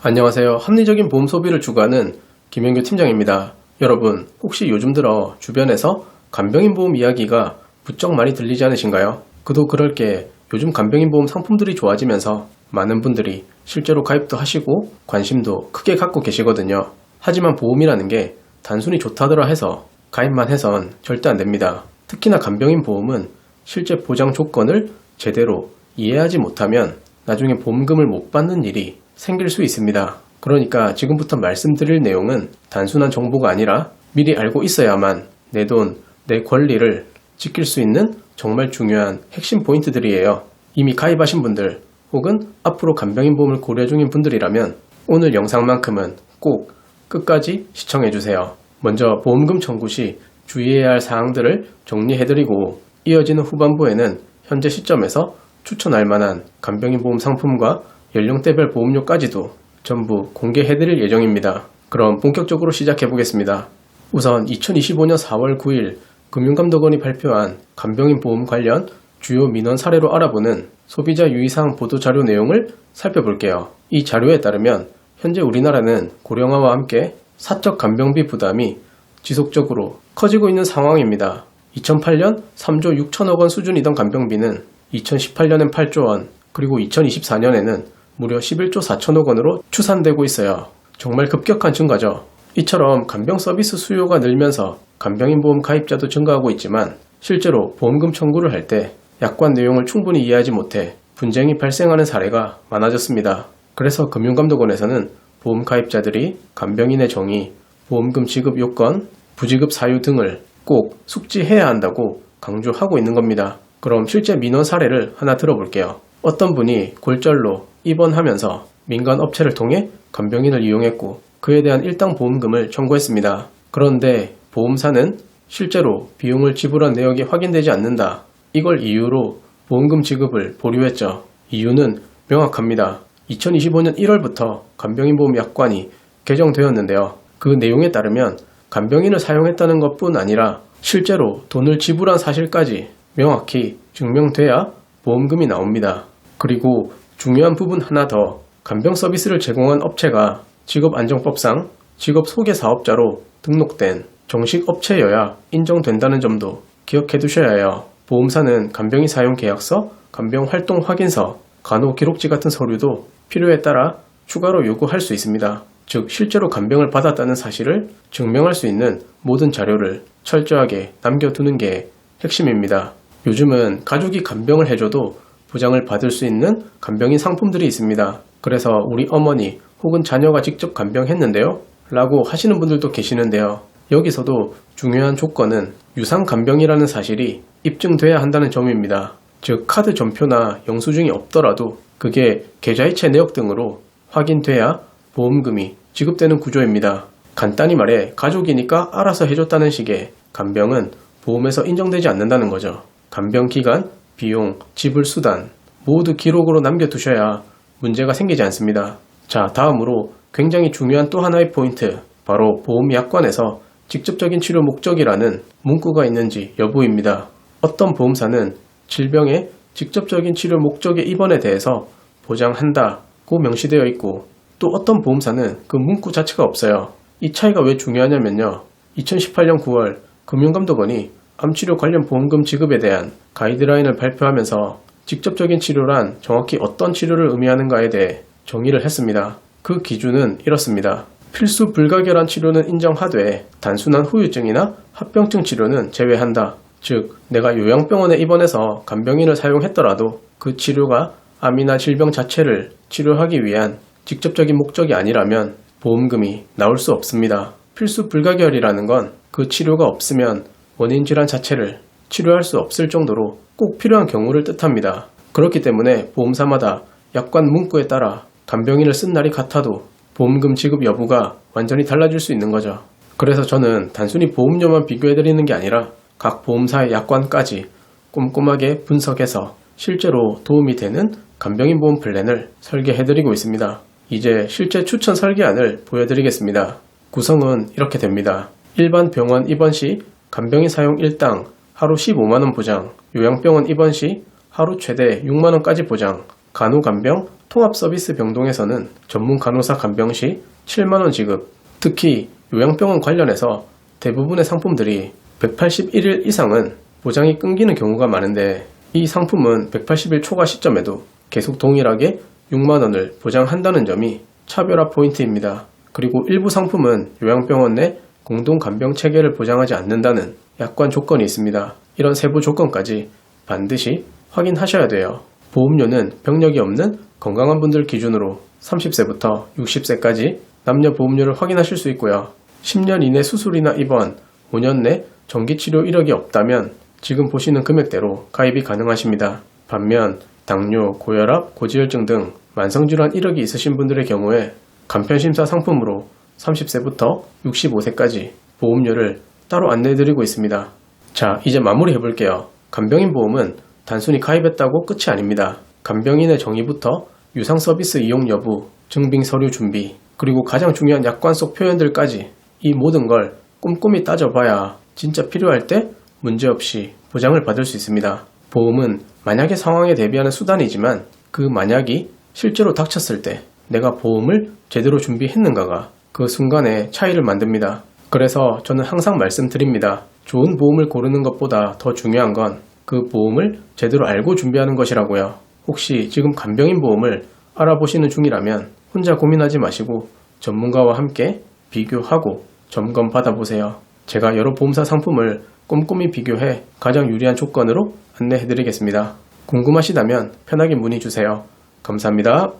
안녕하세요. 합리적인 보험 소비를 추구하는 김영규 팀장입니다. 여러분, 혹시 요즘 들어 주변에서 간병인 보험 이야기가 부쩍 많이 들리지 않으신가요? 그도 그럴 게 요즘 간병인 보험 상품들이 좋아지면서 많은 분들이 실제로 가입도 하시고 관심도 크게 갖고 계시거든요. 하지만 보험이라는 게 단순히 좋다더라 해서 가입만 해선 절대 안 됩니다. 특히나 간병인 보험은 실제 보장 조건을 제대로 이해하지 못하면 나중에 보험금을 못 받는 일이 생길 수 있습니다. 그러니까 지금부터 말씀드릴 내용은 단순한 정보가 아니라 미리 알고 있어야만 내 돈, 내 권리를 지킬 수 있는 정말 중요한 핵심 포인트들이에요. 이미 가입하신 분들 혹은 앞으로 간병인 보험을 고려 중인 분들이라면 오늘 영상만큼은 꼭 끝까지 시청해주세요. 먼저 보험금 청구 시 주의해야 할 사항들을 정리해드리고 이어지는 후반부에는 현재 시점에서 추천할 만한 간병인 보험 상품과 연령대별 보험료까지도 전부 공개해드릴 예정입니다. 그럼 본격적으로 시작해보겠습니다. 우선 2025년 4월 9일 금융감독원이 발표한 간병인 보험 관련 주요 민원 사례로 알아보는 소비자 유의사항 보도자료 내용을 살펴볼게요. 이 자료에 따르면 현재 우리나라는 고령화와 함께 사적 간병비 부담이 지속적으로 커지고 있는 상황입니다. 2008년 3조 6천억 원 수준이던 간병비는 2018년엔 8조 원, 그리고 2024년에는 무려 11조 4천억 원으로 추산되고 있어요. 정말 급격한 증가죠. 이처럼 간병 서비스 수요가 늘면서 간병인 보험 가입자도 증가하고 있지만 실제로 보험금 청구를 할 때 약관 내용을 충분히 이해하지 못해 분쟁이 발생하는 사례가 많아졌습니다. 그래서 금융감독원에서는 보험 가입자들이 간병인의 정의, 보험금 지급 요건, 부지급 사유 등을 꼭 숙지해야 한다고 강조하고 있는 겁니다. 그럼 실제 민원 사례를 하나 들어볼게요. 어떤 분이 골절로 입원하면서 민간 업체를 통해 간병인을 이용했고 그에 대한 일당 보험금을 청구했습니다. 그런데 보험사는 실제로 비용을 지불한 내역이 확인되지 않는다. 이걸 이유로 보험금 지급을 보류했죠. 이유는 명확합니다. 2025년 1월부터 간병인 보험 약관이 개정되었는데요. 그 내용에 따르면 간병인을 사용했다는 것뿐 아니라 실제로 돈을 지불한 사실까지 명확히 증명돼야 보험금이 나옵니다. 그리고 중요한 부분 하나 더, 간병 서비스를 제공한 업체가 직업안정법상 직업소개사업자로 등록된 정식 업체여야 인정된다는 점도 기억해 두셔야 해요. 보험사는 간병인 사용 계약서, 간병 활동 확인서, 간호 기록지 같은 서류도 필요에 따라 추가로 요구할 수 있습니다. 즉 실제로 간병을 받았다는 사실을 증명할 수 있는 모든 자료를 철저하게 남겨두는 게 핵심입니다. 요즘은 가족이 간병을 해줘도 보장을 받을 수 있는 간병인 상품들이 있습니다. 그래서 우리 어머니 혹은 자녀가 직접 간병했는데요? 라고 하시는 분들도 계시는데요. 여기서도 중요한 조건은 유상 간병이라는 사실이 입증돼야 한다는 점입니다. 즉 카드 전표나 영수증이 없더라도 그게 계좌이체 내역 등으로 확인돼야 보험금이 지급되는 구조입니다. 간단히 말해 가족이니까 알아서 해줬다는 식의 간병은 보험에서 인정되지 않는다는 거죠. 간병 기간, 비용, 지불 수단 모두 기록으로 남겨두셔야 문제가 생기지 않습니다. 자, 다음으로 굉장히 중요한 또 하나의 포인트, 바로 보험 약관에서 직접적인 치료 목적이라는 문구가 있는지 여부입니다. 어떤 보험사는 질병의 직접적인 치료 목적의 입원에 대해서 보장한다고 명시되어 있고 또 어떤 보험사는 그 문구 자체가 없어요. 이 차이가 왜 중요하냐면요. 2018년 9월 금융감독원이 암치료 관련 보험금 지급에 대한 가이드라인을 발표하면서 직접적인 치료란 정확히 어떤 치료를 의미하는가에 대해 정의를 했습니다. 그 기준은 이렇습니다. 필수 불가결한 치료는 인정하되 단순한 후유증이나 합병증 치료는 제외한다. 즉, 내가 요양병원에 입원해서 간병인을 사용했더라도 그 치료가 암이나 질병 자체를 치료하기 위한 직접적인 목적이 아니라면 보험금이 나올 수 없습니다. 필수 불가결이라는 건 그 치료가 없으면 원인 질환 자체를 치료할 수 없을 정도로 꼭 필요한 경우를 뜻합니다. 그렇기 때문에 보험사마다 약관 문구에 따라 간병인을 쓴 날이 같아도 보험금 지급 여부가 완전히 달라질 수 있는 거죠. 그래서 저는 단순히 보험료만 비교해드리는 게 아니라 각 보험사의 약관까지 꼼꼼하게 분석해서 실제로 도움이 되는 간병인 보험 플랜을 설계해드리고 있습니다. 이제 실제 추천 설계안을 보여드리겠습니다. 구성은 이렇게 됩니다. 일반 병원 입원 시 간병인 사용 1당 하루 15만원 보장, 요양병원 입원 시 하루 최대 6만원까지 보장, 간호간병 통합서비스 병동에서는 전문 간호사 간병 시 7만원 지급, 특히 요양병원 관련해서 대부분의 상품들이 181일 이상은 보장이 끊기는 경우가 많은데 이 상품은 180일 초과 시점에도 계속 동일하게 6만원을 보장한다는 점이 차별화 포인트입니다. 그리고 일부 상품은 요양병원 내 공동 간병 체계를 보장하지 않는다는 약관 조건이 있습니다. 이런 세부 조건까지 반드시 확인하셔야 돼요. 보험료는 병력이 없는 건강한 분들 기준으로 30세부터 60세까지 남녀 보험료를 확인하실 수 있고요. 10년 이내 수술이나 입원, 5년 내 정기치료 이력이 없다면 지금 보시는 금액대로 가입이 가능하십니다. 반면 당뇨, 고혈압, 고지혈증 등 만성질환 이력이 있으신 분들의 경우에 간편심사 상품으로 30세부터 65세까지 보험료를 따로 안내해드리고 있습니다. 자, 이제 마무리 해볼게요. 간병인 보험은 단순히 가입했다고 끝이 아닙니다. 간병인의 정의부터 유상 서비스 이용 여부, 증빙 서류 준비, 그리고 가장 중요한 약관 속 표현들까지 이 모든 걸 꼼꼼히 따져봐야 진짜 필요할 때 문제없이 보장을 받을 수 있습니다. 보험은 만약의 상황에 대비하는 수단이지만 그 만약이 실제로 닥쳤을 때 내가 보험을 제대로 준비했는가가 그 순간에 차이를 만듭니다. 그래서 저는 항상 말씀드립니다. 좋은 보험을 고르는 것보다 더 중요한 건 그 보험을 제대로 알고 준비하는 것이라고요. 혹시 지금 간병인 보험을 알아보시는 중이라면 혼자 고민하지 마시고 전문가와 함께 비교하고 점검 받아보세요. 제가 여러 보험사 상품을 꼼꼼히 비교해 가장 유리한 조건으로 안내해드리겠습니다. 궁금하시다면 편하게 문의 주세요. 감사합니다.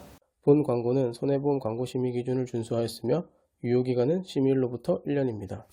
본 광고는 손해보험 광고 심의 기준을 준수하였으며 유효기간은 심의일로부터 1년입니다.